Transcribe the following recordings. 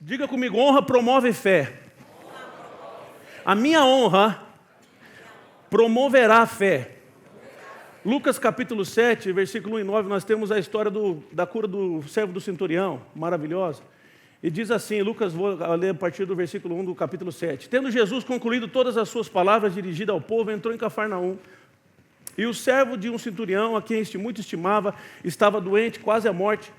Diga comigo, honra promove fé. A minha honra promoverá a fé. Lucas capítulo 7, versículo 1 e 9, nós temos a história da cura do servo do centurião, maravilhosa. E diz assim, Lucas, vou ler a partir do versículo 1 do capítulo 7. Tendo Jesus concluído todas as suas palavras dirigidas ao povo, entrou em Cafarnaum. E o servo de um centurião, a quem este muito estimava, estava doente, quase à morte.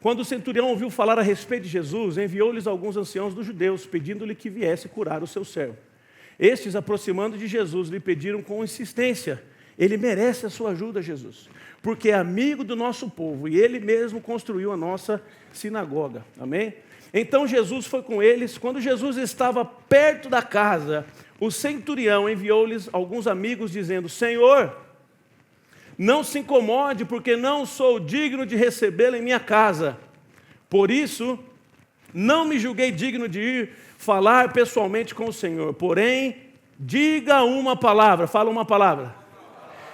Quando o centurião ouviu falar a respeito de Jesus, enviou-lhes alguns anciãos dos judeus, pedindo-lhe que viesse curar o seu servo. Estes, aproximando de Jesus, lhe pediram com insistência: ele merece a sua ajuda, Jesus, porque é amigo do nosso povo e ele mesmo construiu a nossa sinagoga. Amém? Então Jesus foi com eles. Quando Jesus estava perto da casa, o centurião enviou-lhes alguns amigos, dizendo: Senhor, não se incomode, porque não sou digno de recebê-lo em minha casa. Por isso, não me julguei digno de ir falar pessoalmente com o Senhor. Porém, diga uma palavra, fala uma palavra,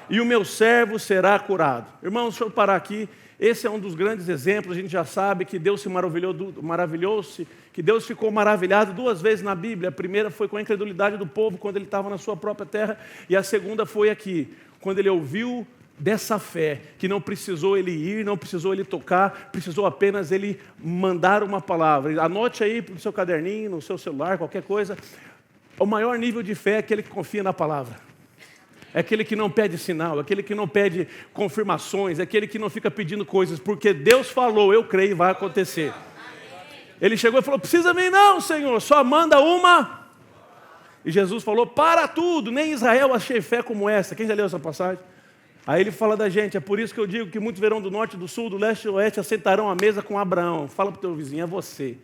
e o meu servo será curado. Irmãos, deixa eu parar aqui. Esse é um dos grandes exemplos. A gente já sabe que Deus se maravilhou-se, que Deus ficou maravilhado duas vezes na Bíblia. A primeira foi com a incredulidade do povo, quando ele estava na sua própria terra, e a segunda foi aqui, quando ele ouviu dessa fé, que não precisou ele ir, não precisou ele tocar, precisou apenas ele mandar uma palavra. Anote aí no seu caderninho, no seu celular, qualquer coisa. O maior nível de fé é aquele que confia na palavra. É aquele que não pede sinal, é aquele que não pede confirmações, é aquele que não fica pedindo coisas, porque Deus falou, eu creio, vai acontecer. Ele chegou e falou: precisa vir não, Senhor, só manda uma. E Jesus falou: para tudo, nem em Israel achei fé como essa. Quem já leu essa passagem? Aí ele fala da gente: é por isso que eu digo que muitos verão do norte, do sul, do leste e do oeste assentarão à mesa com Abraão. Fala para o teu vizinho: é você.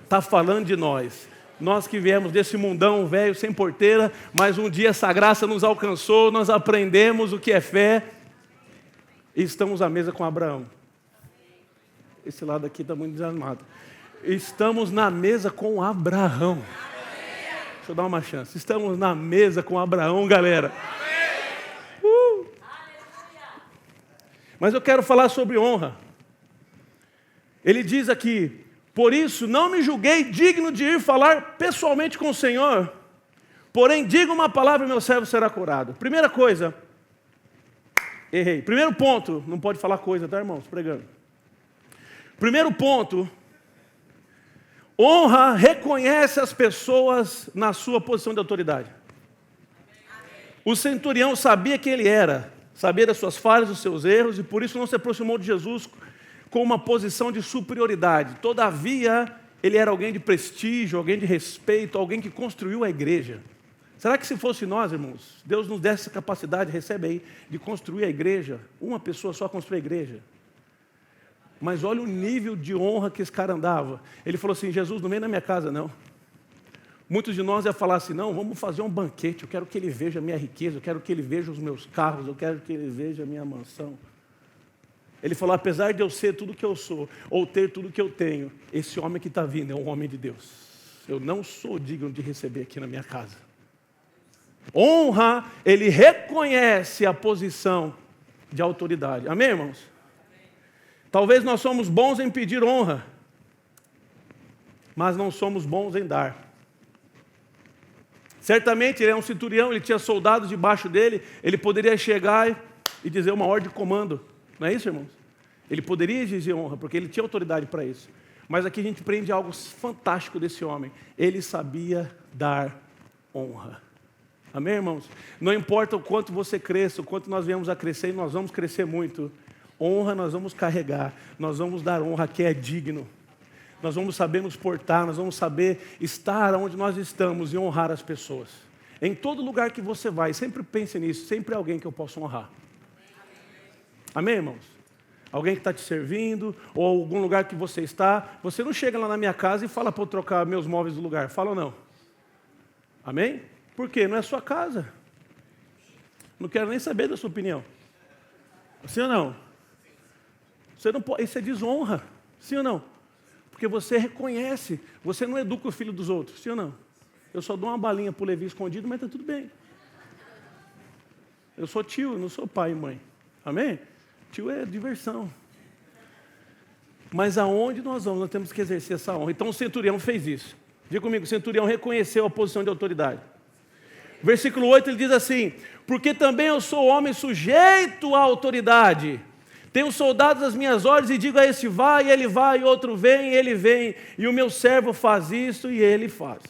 Está falando de nós. Nós que viemos desse mundão velho, sem porteira, mas um dia essa graça nos alcançou, nós aprendemos o que é fé e estamos à mesa com Abraão. Esse lado aqui está muito desanimado. Estamos na mesa com Abraão. Deixa eu dar uma chance. Estamos na mesa com Abraão, galera. Mas eu quero falar sobre honra. Ele diz aqui: por isso não me julguei digno de ir falar pessoalmente com o Senhor, porém diga uma palavra e meu servo será curado. Primeira coisa, errei. Primeiro ponto, não pode falar coisa, tá, irmãos? Pregando. Primeiro ponto, honra reconhece as pessoas na sua posição de autoridade. O centurião sabia quem ele era, sabia das suas falhas, dos seus erros, e por isso não se aproximou de Jesus com uma posição de superioridade. Todavia, ele era alguém de prestígio, alguém de respeito, alguém que construiu a igreja. Será que se fosse nós, irmãos, Deus nos desse essa capacidade, recebe aí, de construir a igreja? Uma pessoa só construir a igreja. Mas olha o nível de honra que esse cara andava. Ele falou assim: Jesus, não vem na minha casa, não. Muitos de nós iam falar assim: não, vamos fazer um banquete, eu quero que ele veja a minha riqueza, eu quero que ele veja os meus carros, eu quero que ele veja a minha mansão. Ele falou: apesar de eu ser tudo que eu sou, ou ter tudo que eu tenho, esse homem que está vindo é um homem de Deus. Eu não sou digno de receber aqui na minha casa. Honra, ele reconhece a posição de autoridade. Amém, irmãos? Talvez nós somos bons em pedir honra, mas não somos bons em dar. Certamente ele é um centurião, ele tinha soldados debaixo dele, ele poderia chegar e dizer uma ordem de comando. Não é isso, irmãos? Ele poderia exigir honra, porque ele tinha autoridade para isso. Mas aqui a gente aprende algo fantástico desse homem. Ele sabia dar honra. Amém, irmãos? Não importa o quanto você cresça, o quanto nós viemos a crescer, e nós vamos crescer muito. Honra nós vamos carregar, nós vamos dar honra a quem é digno. Nós vamos saber nos portar, nós vamos saber estar onde nós estamos e honrar as pessoas. Em todo lugar que você vai, sempre pense nisso, sempre é alguém que eu posso honrar. Amém, irmãos? Alguém que está te servindo, ou algum lugar que você está, você não chega lá na minha casa e fala para eu trocar meus móveis do lugar, fala ou não? Amém? Por quê? Não é sua casa. Não quero nem saber da sua opinião. Sim ou não? Você não pode, isso é desonra, sim ou não? Porque você reconhece, você não educa o filho dos outros, sim ou não? Eu só dou uma balinha para o Levi escondido, mas está tudo bem. Eu sou tio, não sou pai e mãe. Amém? Tio é diversão. Mas aonde nós vamos, nós temos que exercer essa honra. Então o centurião fez isso. Diga comigo, o centurião reconheceu a posição de autoridade. Versículo 8 ele diz assim: porque também eu sou homem sujeito à autoridade. Tenho soldados às minhas ordens e digo a esse vai, e ele vai, e outro vem, e ele vem. E o meu servo faz isso e ele faz.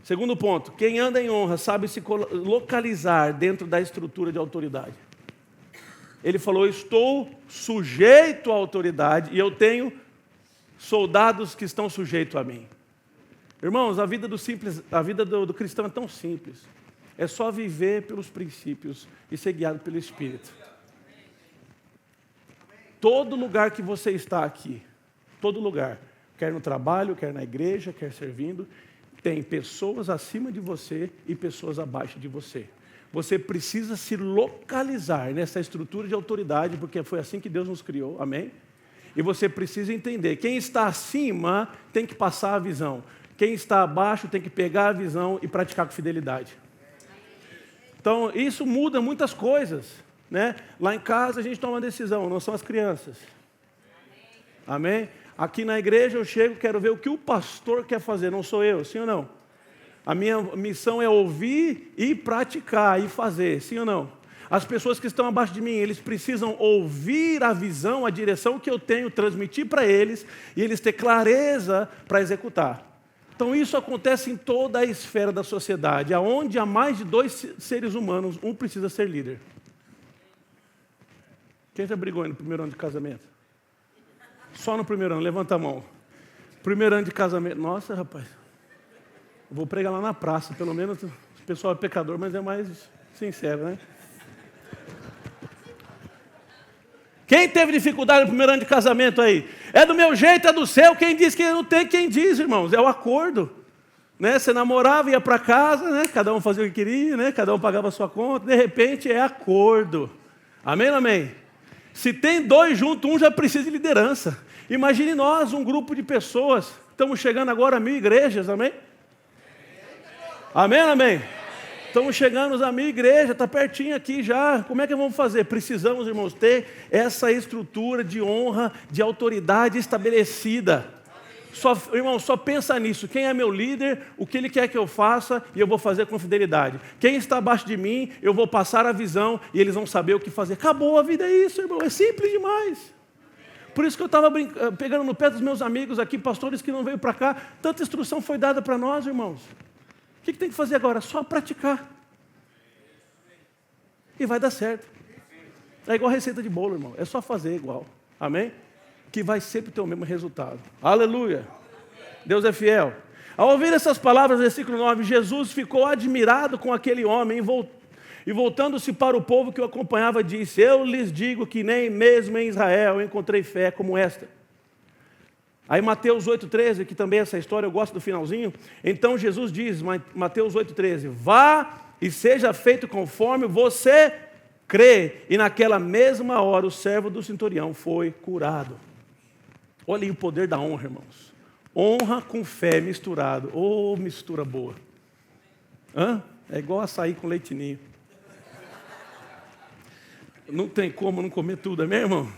Segundo ponto, quem anda em honra sabe se localizar dentro da estrutura de autoridade. Ele falou, estou sujeito à autoridade e eu tenho soldados que estão sujeitos a mim. Irmãos, a vida do cristão é tão simples. É só viver pelos princípios e ser guiado pelo Espírito. Todo lugar que você está aqui, todo lugar, quer no trabalho, quer na igreja, quer servindo, tem pessoas acima de você e pessoas abaixo de você. Você precisa se localizar nessa estrutura de autoridade, porque foi assim que Deus nos criou, amém? E você precisa entender, quem está acima tem que passar a visão. Quem está abaixo tem que pegar a visão e praticar com fidelidade. Então, isso muda muitas coisas, né? Lá em casa a gente toma uma decisão, não são as crianças. Amém? Aqui na igreja eu chego, quero ver o que o pastor quer fazer, não sou eu, sim ou não? A minha missão é ouvir e praticar e fazer, sim ou não? As pessoas que estão abaixo de mim, eles precisam ouvir a visão, a direção que eu tenho, transmitir para eles e eles ter clareza para executar. Então isso acontece em toda a esfera da sociedade, aonde há mais de 2 seres humanos, um precisa ser líder. Quem já brigou no primeiro ano de casamento? Só no primeiro ano, levanta a mão. Primeiro ano de casamento, nossa rapaz, eu vou pregar lá na praça, pelo menos o pessoal é pecador, mas é mais sincero, né? Quem teve dificuldade no primeiro ano de casamento aí? É do meu jeito, é do seu, quem diz que não tem, quem diz, irmãos, é o acordo. Né? Você namorava, ia para casa, né? Cada um fazia o que queria, né? Cada um pagava a sua conta, de repente é acordo. Amém ou amém? Se tem 2 juntos, um já precisa de liderança. Imagine nós, um grupo de pessoas, estamos chegando agora a 1000 igrejas, amém? Amém ou amém? Estamos chegando a 1000 igrejas, está pertinho aqui já. Como é que vamos fazer? Precisamos, irmãos, ter essa estrutura de honra, de autoridade estabelecida. Irmão, só pensa nisso. Quem é meu líder, o que ele quer que eu faça e eu vou fazer com fidelidade. Quem está abaixo de mim, eu vou passar a visão e eles vão saber o que fazer. Acabou, a vida é isso, irmão. É simples demais. Por isso que eu estava pegando no pé dos meus amigos aqui, pastores que não veio para cá. Tanta instrução foi dada para nós, irmãos. O que tem que fazer agora? Só praticar. E vai dar certo. É igual receita de bolo, irmão. É só fazer igual. Amém? Que vai sempre ter o mesmo resultado. Aleluia. Deus é fiel. Ao ouvir essas palavras, versículo 9, Jesus ficou admirado com aquele homem e voltando-se para o povo que o acompanhava, disse, eu lhes digo que nem mesmo em Israel eu encontrei fé como esta. Aí Mateus 8,13, que também é essa história, eu gosto do finalzinho. Então Jesus diz, Mateus 8,13, vá e seja feito conforme você crê. E naquela mesma hora o servo do centurião foi curado. Olha aí o poder da honra, irmãos. Honra com fé misturado. Oh, mistura boa. É igual açaí com leitinho. Não tem como não comer tudo, amém, irmão?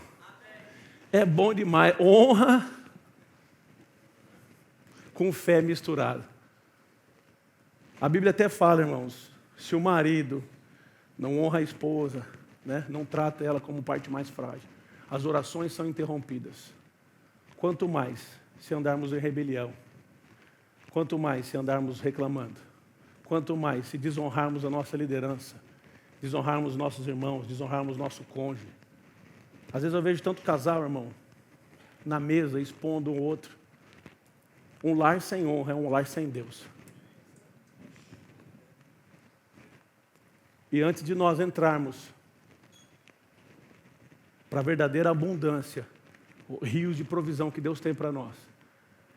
É bom demais. Honra com fé misturada. A Bíblia até fala, irmãos, se o marido não honra a esposa, né, não trata ela como parte mais frágil, as orações são interrompidas. Quanto mais se andarmos em rebelião, quanto mais se andarmos reclamando, quanto mais se desonrarmos a nossa liderança, desonrarmos nossos irmãos, desonrarmos nosso cônjuge. Às vezes eu vejo tanto casal, irmão, na mesa expondo um outro. Um lar sem honra é um lar sem Deus. E antes de nós entrarmos para a verdadeira abundância, rios de provisão que Deus tem para nós,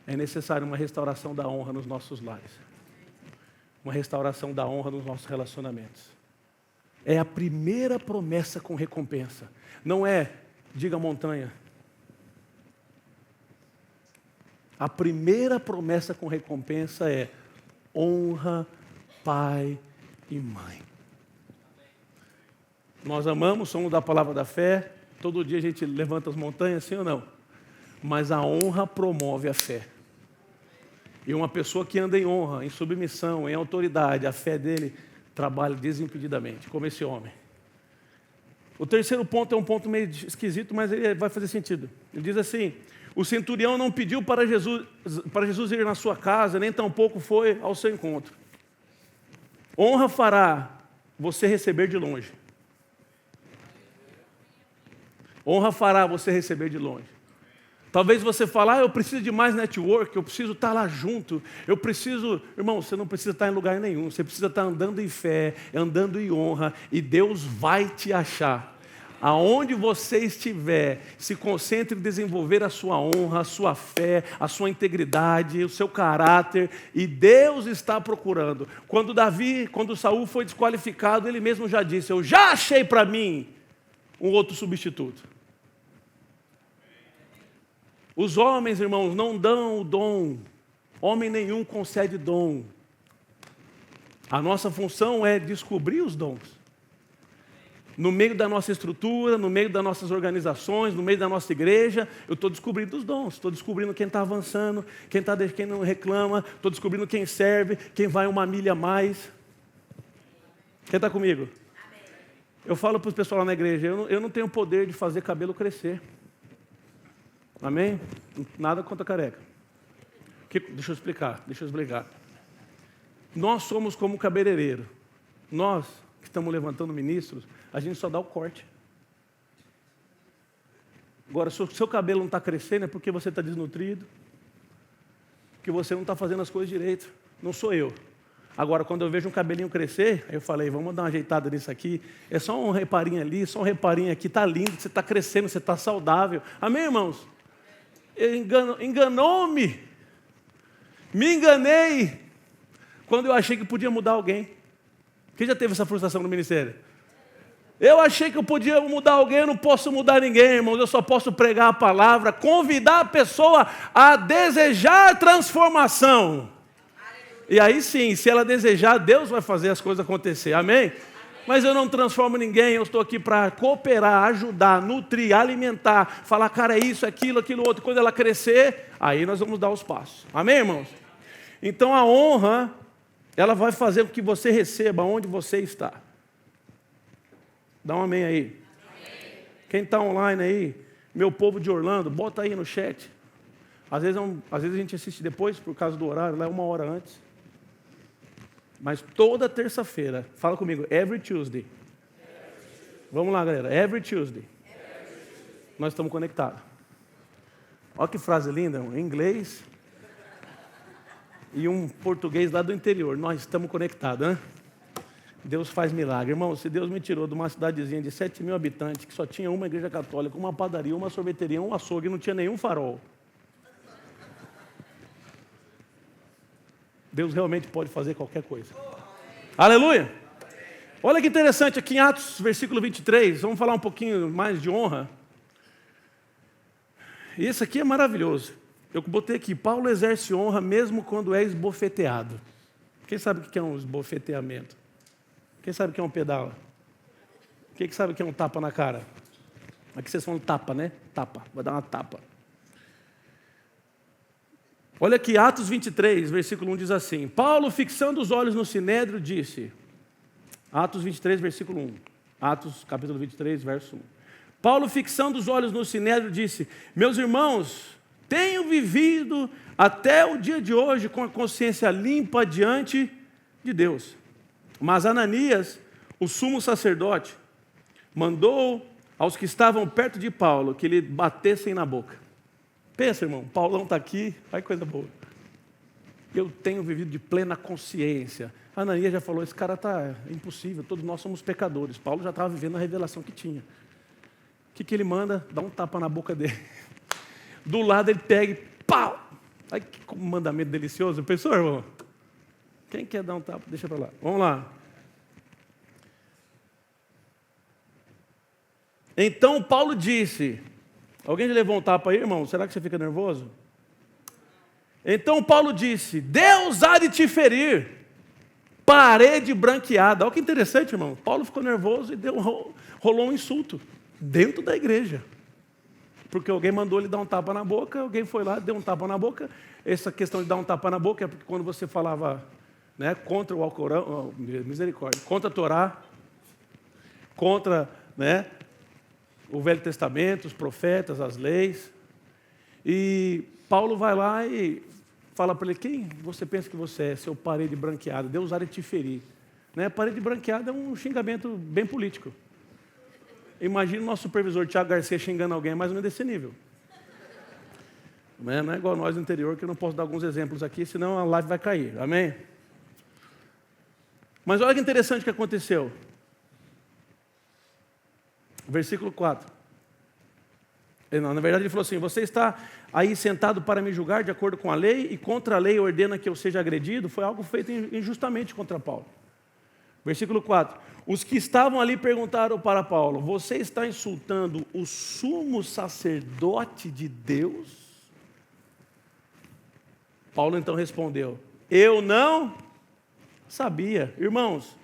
é necessário uma restauração da honra nos nossos lares. Uma restauração da honra nos nossos relacionamentos. É a primeira promessa com recompensa. Não é, diga montanha. A primeira promessa com recompensa é honra pai e mãe. Nós amamos, somos da palavra da fé, Todo dia a gente levanta as montanhas, sim ou não? Mas a honra promove a fé. E uma pessoa que anda em honra, em submissão, em autoridade, a fé dele trabalha desimpedidamente, como esse homem. O terceiro ponto é um ponto meio esquisito, mas ele vai fazer sentido. Ele diz assim: o centurião não pediu para Jesus ir na sua casa, nem tampouco foi ao seu encontro. Honra fará você receber de longe. Honra fará você receber de longe. Talvez você fale, eu preciso de mais network, eu preciso estar lá junto, eu preciso... Irmão, você não precisa estar em lugar nenhum, você precisa estar andando em fé, andando em honra, e Deus vai te achar. Aonde você estiver, se concentre em desenvolver a sua honra, a sua fé, a sua integridade, o seu caráter, e Deus está procurando. Quando Saul foi desqualificado, ele mesmo já disse, eu já achei para mim um outro substituto. Os homens, irmãos, não dão o dom. Homem nenhum concede dom. A nossa função é descobrir os dons. No meio da nossa estrutura, no meio das nossas organizações, no meio da nossa igreja, eu estou descobrindo os dons. Estou descobrindo quem está avançando, quem não reclama. Estou descobrindo quem serve, quem vai uma milha a mais. Quem está comigo? Eu falo para os pessoal lá na igreja, eu não tenho poder de fazer cabelo crescer. Amém? Nada contra careca. Deixa eu explicar. Nós somos como cabeleireiro. Nós, que estamos levantando ministros, a gente só dá o corte. Agora, se o seu cabelo não está crescendo, é porque você está desnutrido, porque você não está fazendo as coisas direito. Não sou eu. Agora, quando eu vejo um cabelinho crescer, aí eu falei, vamos dar uma ajeitada nisso aqui. É só um reparinho ali, só um reparinho aqui. Está lindo, você está crescendo, você está saudável. Amém, irmãos? Enganou-me. Me enganei quando eu achei que podia mudar alguém. Quem já teve essa frustração no ministério? Eu achei que eu podia mudar alguém, eu não posso mudar ninguém, irmãos. Eu só posso pregar a palavra, convidar a pessoa a desejar transformação. E aí sim, se ela desejar, Deus vai fazer as coisas acontecer. Amém? Mas eu não transformo ninguém, eu estou aqui para cooperar, ajudar, nutrir, alimentar, falar, cara, é isso, aquilo, outro. Quando ela crescer, aí nós vamos dar os passos. Amém, irmãos? Então a honra, ela vai fazer com que você receba onde você está. Dá um amém aí. Amém. Quem está online aí, meu povo de Orlando, bota aí no chat. Às vezes a gente assiste depois, por causa do horário, lá é 1 hora antes. Mas toda terça-feira, fala comigo, every Tuesday. Vamos lá, galera, every Tuesday. Nós estamos conectados. Olha que frase linda, em inglês e um português lá do interior. Nós estamos conectados, né? Deus faz milagre. Irmão, se Deus me tirou de uma cidadezinha de 7 mil habitantes, que só tinha uma igreja católica, uma padaria, uma sorveteria, um açougue, não tinha nenhum farol. Deus realmente pode fazer qualquer coisa. Aleluia! Olha que interessante aqui em Atos, versículo 23. Vamos falar um pouquinho mais de honra. E isso aqui é maravilhoso. Eu botei aqui, Paulo exerce honra mesmo quando é esbofeteado. Quem sabe o que é um esbofeteamento? Quem sabe o que é um pedala? Quem sabe o que é um tapa na cara? Aqui vocês falam tapa, né? Tapa, vai dar uma tapa. Olha aqui, Atos 23, versículo 1 diz assim, Paulo, fixando os olhos no sinédrio, disse, Atos 23, versículo 1, Atos capítulo 23, verso 1. Paulo, fixando os olhos no sinédrio, disse, meus irmãos, tenho vivido até o dia de hoje com a consciência limpa diante de Deus. Mas Ananias, o sumo sacerdote, mandou aos que estavam perto de Paulo que lhe batessem na boca. Pensa, irmão, Paulão está aqui, ai coisa boa. Eu tenho vivido de plena consciência. Ananias já falou, esse cara está impossível, todos nós somos pecadores. Paulo já estava vivendo a revelação que tinha. O que ele manda? Dá um tapa na boca dele. Do lado ele pega e pau! Ai, que mandamento delicioso. Pensou, irmão? Quem quer dar um tapa? Deixa para lá. Vamos lá. Então Paulo disse... Alguém já levou um tapa aí, irmão? Será que você fica nervoso? Então Paulo disse, Deus há de te ferir, parede branqueada. Olha que interessante, irmão. Paulo ficou nervoso e rolou um insulto. dentro da igreja. Porque alguém mandou ele dar um tapa na boca, alguém foi lá, deu um tapa na boca. Essa questão de dar um tapa na boca é porque quando você falava, né, contra o Alcorão, misericórdia, contra a Torá, contra, né, o Velho Testamento, os profetas, as leis. E Paulo vai lá e fala para ele: quem você pensa que você é, seu parede branqueada? Deus há de te ferir. Né? Parede branqueada é um xingamento bem político. Imagina o nosso supervisor Tiago Garcia xingando alguém, mais ou menos desse nível. Não é igual nós no interior, que eu não posso dar alguns exemplos aqui, senão a live vai cair. Amém? Mas olha que interessante o que aconteceu. Versículo 4. Não, na verdade ele falou assim: você está aí sentado para me julgar de acordo com a lei, e contra a lei ordena que eu seja agredido. Foi algo feito injustamente contra Paulo. Versículo 4. Os que estavam ali perguntaram para Paulo: você está insultando o sumo sacerdote de Deus? Paulo então respondeu: eu não sabia, irmãos,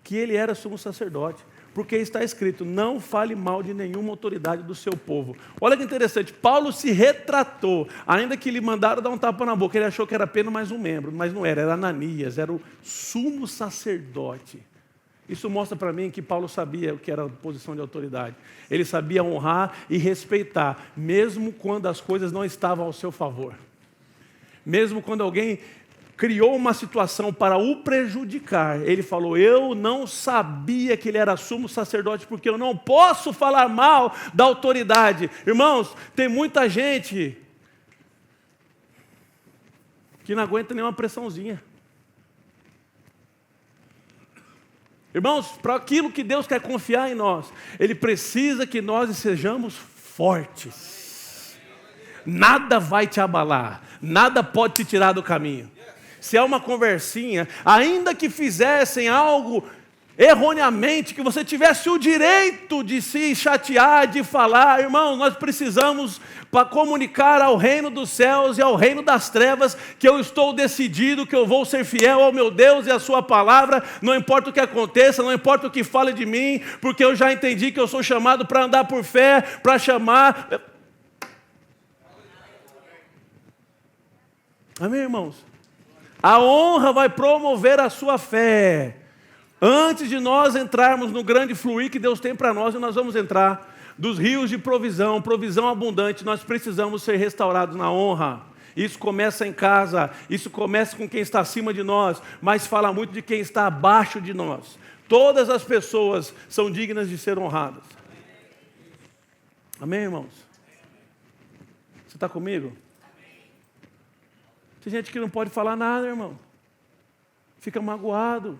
que ele era sumo sacerdote, porque está escrito: não fale mal de nenhuma autoridade do seu povo. Olha que interessante, Paulo se retratou, ainda que lhe mandaram dar um tapa na boca, ele achou que era apenas mais um membro, mas não era Ananias, era o sumo sacerdote. Isso mostra para mim que Paulo sabia o que era a posição de autoridade. Ele sabia honrar e respeitar, mesmo quando as coisas não estavam ao seu favor. Mesmo quando alguém criou uma situação para o prejudicar, ele falou: eu não sabia que ele era sumo sacerdote, porque eu não posso falar mal da autoridade. Irmãos, tem muita gente que não aguenta nenhuma pressãozinha. Irmãos, para aquilo que Deus quer confiar em nós, Ele precisa que nós sejamos fortes. Nada vai te abalar, nada pode te tirar do caminho. Se é uma conversinha, ainda que fizessem algo erroneamente, que você tivesse o direito de se chatear, de falar, irmão, nós precisamos para comunicar ao reino dos céus e ao reino das trevas que eu estou decidido, que eu vou ser fiel ao meu Deus e à sua palavra, não importa o que aconteça, não importa o que fale de mim, porque eu já entendi que eu sou chamado para andar por fé, para chamar. Amém, irmãos? A honra vai promover a sua fé. Antes de nós entrarmos no grande fluir que Deus tem para nós, e nós vamos entrar dos rios de provisão, provisão abundante, nós precisamos ser restaurados na honra. Isso começa em casa, isso começa com quem está acima de nós, mas fala muito de quem está abaixo de nós. Todas as pessoas são dignas de ser honradas. Amém, irmãos? Você está comigo? Tem gente que não pode falar nada, irmão. Fica magoado.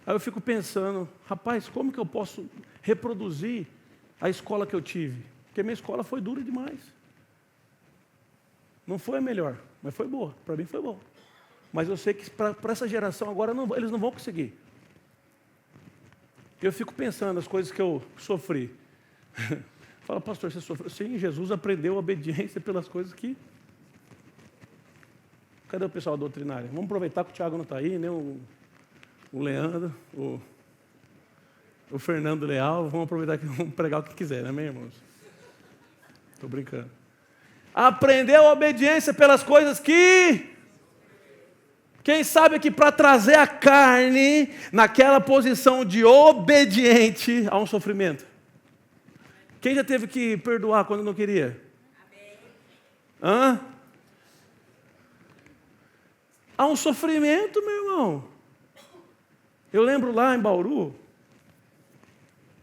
Aí eu fico pensando: rapaz, como que eu posso reproduzir a escola que eu tive? Porque minha escola foi dura demais. Não foi a melhor, mas foi boa. Para mim foi boa. Mas eu sei que para essa geração agora eles não vão conseguir. Eu fico pensando as coisas que eu sofri. Fala: pastor, você sofreu? Sim, Jesus aprendeu obediência pelas coisas que... Cadê o pessoal doutrinário? Vamos aproveitar que o Tiago não está aí, né? O Leandro, o Fernando Leal, vamos aproveitar que vamos pregar o que quiser, né, meus irmãos? Estou brincando. Aprendeu a obediência pelas coisas que... Quem sabe que para trazer a carne naquela posição de obediente há um sofrimento? Quem já teve que perdoar quando não queria? Hã? Há um sofrimento, meu irmão. Eu lembro lá em Bauru,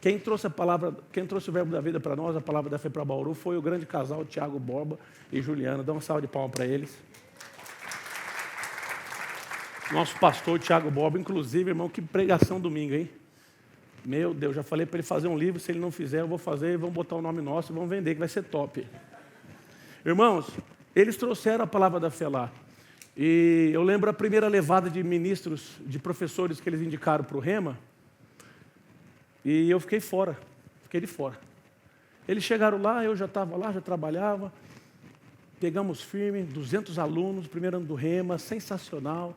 quem trouxe o verbo da vida para nós, a palavra da fé para Bauru, foi o grande casal Tiago Borba e Juliana. Dá uma salva de palmas para eles. Nosso pastor Tiago Borba, inclusive, irmão, que pregação domingo, hein? Meu Deus, já falei para ele fazer um livro, se ele não fizer, eu vou fazer, vamos botar o nome nosso e vamos vender, que vai ser top. Irmãos, eles trouxeram a palavra da fé lá. E eu lembro a primeira levada de ministros, de professores que eles indicaram para o Rema, e eu fiquei fora, fiquei de fora. Eles chegaram lá, eu já estava lá, já trabalhava, pegamos firme, 200 alunos, primeiro ano do Rema, sensacional.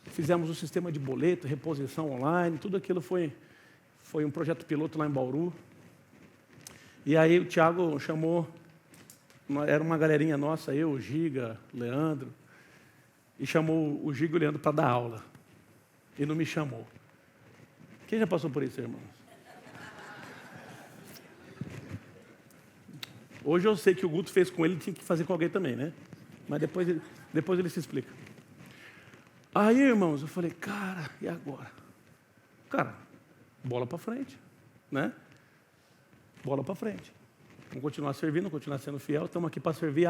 Fizemos um sistema de boleto, reposição online, tudo aquilo foi Foi um projeto piloto lá em Bauru. E aí o Tiago chamou, era uma galerinha nossa, eu, o Giga, o Leandro, e chamou o Giga e o Leandro para dar aula. E não me chamou. Quem já passou por isso, irmãos? Hoje eu sei que o Guto fez com ele, tinha que fazer com alguém também, né? Mas depois ele se explica. Aí, irmãos, eu falei, cara, e agora? Cara, bola para frente, né? Bola para frente. Vamos continuar servindo, continuar sendo fiel. Estamos aqui para servir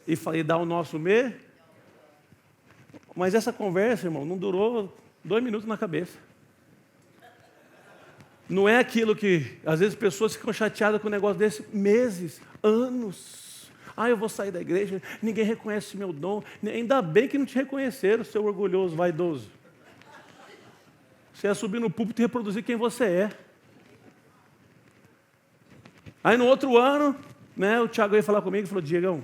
e dar o nosso Mas essa conversa, irmão, não durou 2 minutos na cabeça. Não é aquilo que, às vezes, pessoas ficam chateadas com um negócio desse meses, anos. Eu vou sair da igreja, ninguém reconhece meu dom. Ainda bem que não te reconheceram, seu orgulhoso, vaidoso. Você ia subir no púlpito e reproduzir quem você é. Aí no outro ano, né, o Tiago ia falar comigo e falou, Diegão,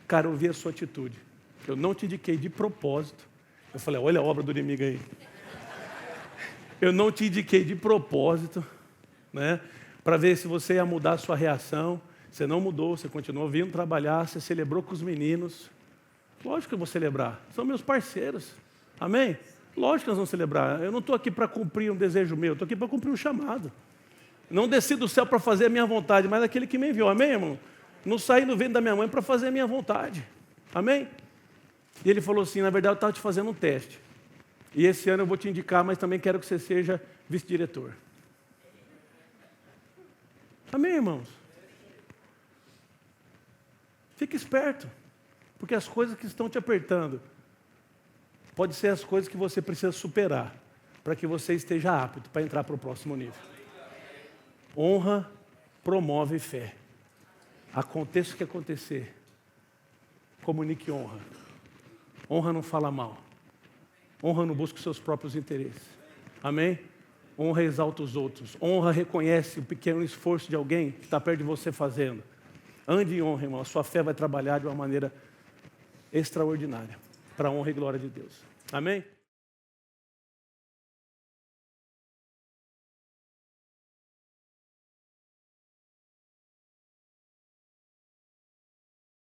cara, eu vi a sua atitude. Eu não te indiquei de propósito. Eu falei, olha a obra do inimigo aí. Eu não te indiquei de propósito, né, para ver se você ia mudar a sua reação. Você não mudou, você continuou vindo trabalhar, você celebrou com os meninos. Lógico que eu vou celebrar, são meus parceiros. Amém? Lógico que nós vamos celebrar. Eu não estou aqui para cumprir um desejo meu, estou aqui para cumprir um chamado. Não desci do céu para fazer a minha vontade, mas aquele que me enviou. Amém, irmão? Não saí do ventre da minha mãe para fazer a minha vontade. Amém? E ele falou assim, na verdade eu estava te fazendo um teste. E esse ano eu vou te indicar, mas também quero que você seja vice-diretor. Amém, irmãos? Fique esperto, porque as coisas que estão te apertando, pode ser as coisas que você precisa superar, para que você esteja apto para entrar para o próximo nível. Honra promove fé. Aconteça o que acontecer, comunique honra. Honra não fala mal. Honra não busca os seus próprios interesses. Amém? Honra exalta os outros. Honra reconhece o pequeno esforço de alguém que está perto de você fazendo. Ande em honra, irmão. A sua fé vai trabalhar de uma maneira extraordinária, para a honra e glória de Deus. Amém?